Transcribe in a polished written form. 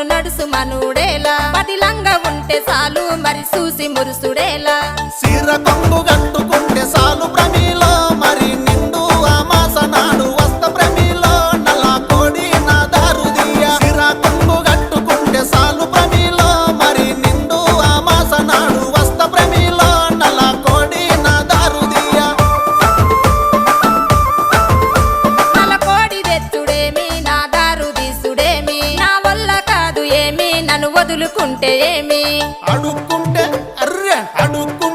నన్ను నడుసు మనుడేలా పదిలంగా ఉంటే చాలు మరి చూసి మురుసుడేలా సిర కొంగు కట్టుకుంటే సాలు ప్రమిలో మరి నిండు అమాస నాడు వస్త ప్రమిలో నల్ల కోడి నా దారుదియ సిర కొంగు కట్టుకుంటే సాలు ప్రమిలో మరి నిండు అమాస నాడు వస్త ప్రమిలో నల్ల కోడి నా దారుదియ నల్ల కోడి తెచ్చుడేమి నా దారు తీసుడేమి నా వల్ల కాదు ఏమి నన్ను వదులుకుంటే ఏమి అడుక్కుంటే అర్రె అడుక్కుంటే